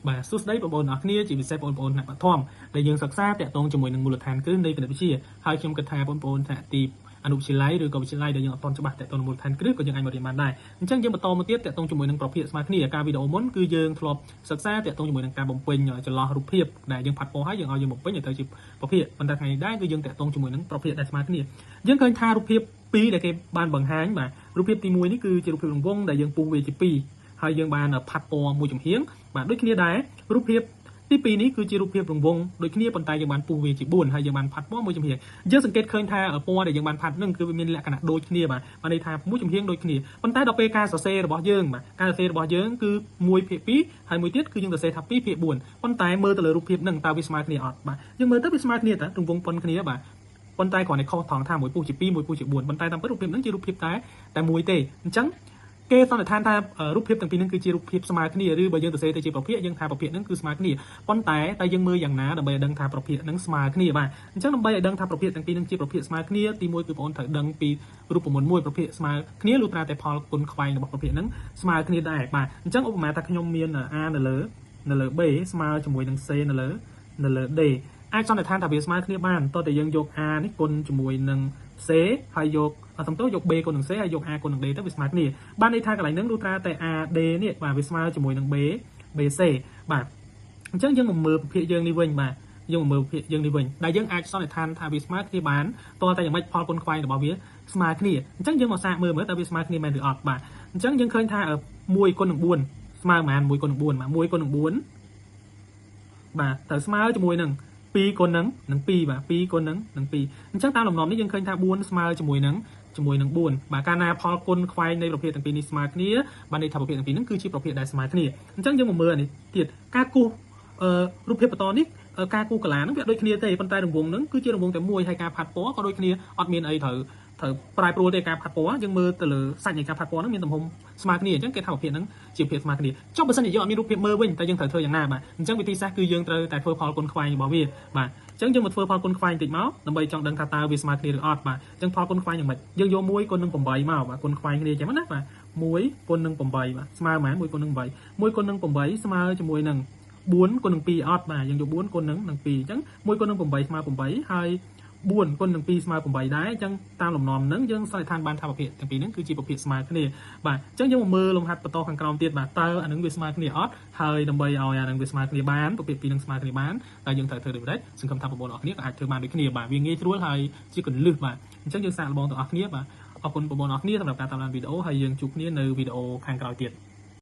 បាទសួស្តីបងប្អូនអរគ្នាជាពិសេសបងប្អូនថ្នាក់បឋមដែលយើងសិក្សាតាក់ទងជាមួយនឹងមូលដ្ឋានគ្រឹះនៃគណិតវិទ្យាហើយខ្ញុំគិតថាបងប្អូនថ្នាក់ទីអនុវិទ្យាល័យឬក៏វិទ្យាល័យដែលយើងអត់ទាន់ច្បាស់តាក់ទងនឹងមូលដ្ឋានគ្រឹះក៏យើងអាចមករៀនបានដែរអញ្ចឹងយើងបន្តមកទៀតតាក់ទងជាមួយនឹងប្រភេទស្មើគ្នាការវីដេអូមុនគឺយើងធ្លាប់សិក្សាតាក់ទងជាមួយនឹងការបំពេញចន្លោះរូបភាពដែលយើងផាត់ពណ៌ហើយយើងឲ្យយើងបំពេញឲ្យទៅជាប្រភេទប៉ុន្តែថ្ងៃនេះដែរគឺយើងតាក់ទងជាមួយនឹងប្រភេទដែលស្មើគ្នាយើងឃើញថារូបភាពពីរដែលគេបានបង្ហាញបាទរូបភាពទី1នេះគឺជារូបភាពរង្វង់ដែលយើងពុះវាជា2ហើយយើងបានផាត់ពណ៌មួយចំហៀងបាទដូចគ្នាដែររូបភាពទី2នេះគឺជារូបភាពរង្វង់ដូចគ្នាប៉ុន្តែយើងបានពុះវាជា4ហើយយើងបានផាត់ពណ៌មួយចំហៀងយើងសង្កេតឃើញថាពណ៌ដែលយើងបានផាត់នឹងគឺវាមានលក្ខណៈដូចគ្នាបាទបានន័យថាមួយចំហៀងដូចគ្នាប៉ុន្តែដល់ពេលការសរសេររបស់យើងបាទការសរសេររបស់យើងគឺ1/2ហើយមួយទៀតគឺយើងសរសេរថា2/4ប៉ុន្តែមើលទៅលើរូបភាពនឹងតើវាស្មើគ្នាអត់បាទយើងមើលទៅវាស្មើគ្នាតើរង្វង់ប៉ុនគ្នាបាទប៉ុន្តែគ្រាន់តែខុសថងថាមួយពុះជា2មួយពុះជា4ប៉ុន្តែតាមពិតរូបភាពហ្នឹងជារូបភាពតែមួយទេអញ្ចឹងគេសន្និដ្ឋានថារូបភាពទាំងពីរហ្នឹងគឺជារូបភាពស្មើគ្នាឬបើយើងសរសេរទៅជាប្រភេទយើងថាប្រភេទហ្នឹងគឺស្មើគ្នាប៉ុន្តែតែយើងមើលយ៉ាងណាដើម្បីឲ្យដឹងថាប្រភេទហ្នឹងស្មើគ្នាបាទអញ្ចឹងដើម្បីឲ្យដឹងថាប្រភេទទាំងពីរហ្នឹងជាប្រភេទស្មើគ្នាទី1គឺបងប្អូនត្រូវដឹងពីរូបមន្តមួយប្រភេទស្មើគ្នាលុះត្រាតែផលគុណខ្វែងរបស់ប្រភេទហ្នឹងស្មើគ្នាដែរបាទអញ្ចឹងឧបមាថាខ្ញុំមាន a នៅលើ b ស្មើជាមួយនឹង c នៅលើ d អាចសន្និដ្ឋានថាវាស្មើគ្នាបានតោះតែយើងយក a នេះគុណជាមួយនឹង c ហើយយកសំទោសយក b គុណនឹង c ហើយយក a គុណនឹង d ទៅវាស្មើគ្នាបានន័យថាកន្លែងហ្នឹងលុះត្រាតែ ad នេះបាទវាស្មើជាមួយនឹង bc បាទអញ្ចឹងយើងមកមើលប្រភេទយើងនេះវិញបាទយើងមកមើលប្រភេទយើងនេះវិញដែលយើងអាចសន្និដ្ឋានថាវាស្មើគ្នាបានតើតែយ៉ាងម៉េចផលគុណខ្វែងរបស់វាស្មើគ្នាអញ្ចឹងយើងមកសាកមើលតើវាស្មើគ្នាមែនឬអត់បាទអញ្ចឹងយើងឃើញថា1គុណនឹង4ស្មើប៉ុន្មាន1គុណនឹង4បាទ1គុណនឹង4បាទត្រូវស្មើជាមួយនឹង2គុណនឹង2បាទ2គុណនឹង2អញ្ចឹងតាមលំនាំនេះយើងឃើញថា4ស្មើជាមួយនឹង4បាទកាលណាផលគុណខ្វែងនៃប្រភេទទាំងពីរនេះស្មើគ្នាបានន័យថាប្រភេទទាំងពីរហ្នឹងគឺជាប្រភេទដែលស្មើគ្នាអញ្ចឹងយើងមកមើលអានេះទៀតការគូសរូបភាពបន្តនេះការគូសកាឡាហ្នឹងវាដូចគ្នាទេប៉ុន្តែរង្វង់ហ្នឹងគឺជារង្វង់តែមួយហើយការផាត់ពណ៌ក៏ដូចគ្នាអត់មានអីត្រូវប្រែប្រួលទេការផាត់ពណ៌យើងមើលទៅលើសាច់នៃការផាត់ពណ៌ហ្នឹងមានទំហំស្មើគ្នាអញ្ចឹងគេថាប្រភេទហ្នឹងជាប្រភេទស្មើគ្នាចុះបើសិនជាយើងអត់មានរូបភាពមើលវិញតើយើងត្រូវធ្វើយ៉ាងណាបាទអញ្ចឹងវិធីសាស្ត្រគឺយើងត្រូវតែធ្វើផលគុណខ្វែងរបស់វាបាទអញ្ចឹងយើងមកធ្វើផលគុណខ្វែងតិចមកដើម្បីចង់ដឹងថាតើវាស្មើគ្នាឬអត់បាទអញ្ចឹងផលគុណខ្វែងយ៉ាងម៉េចយើងយក1គុណនឹង8មកបាទគុណខ្វែងគ្នាអញ្ចឹងណាបាទ1គុណនឹង8បាទស្មើប៉ុន្មាន1គុណនឹង8 1គុណនឹង8ស្មើជាមួយនឹង4គុណនឹង2អត់បាទយើងយក4គុណនឹង2អញ្ចឹង1គុណនឹង8ស្មើ8ហើយ4គុណនឹង2ស្មើ8ដែរអញ្ចឹងតាមលំនាំហ្នឹងយើងសន្និដ្ឋានបានថាប្រភេទទាំងពីរហ្នឹងគឺជាប្រភេទស្មើគ្នាបាទអញ្ចឹងយើងមកមើលលំហាត់បន្តខាងក្រោមទៀតបាទតើអានឹងវាស្មើគ្នាអត់ហើយដើម្បីឲ្យអានឹងវាស្មើគ្នាបានប្រភេទពីរហ្នឹងស្មើគ្នាបានតើយើងត្រូវធ្វើដូចម្តេចសង្ឃឹមថាបងប្អូនអរគ្នាក៏អាចធ្វើបានដូចគ្នាបាទវាងាយស្រួលហើយជាគន្លឹះបាទអញ្ចឹងយើងសាកល្បងទាំងអស់គ្នាបាទអរគុណបងប្អូនអរគ្នាសម្រាប់ការតាមដានវីដេអូហើយយើងជួបគ្នានៅវីដេអូខាងក្រោយទៀត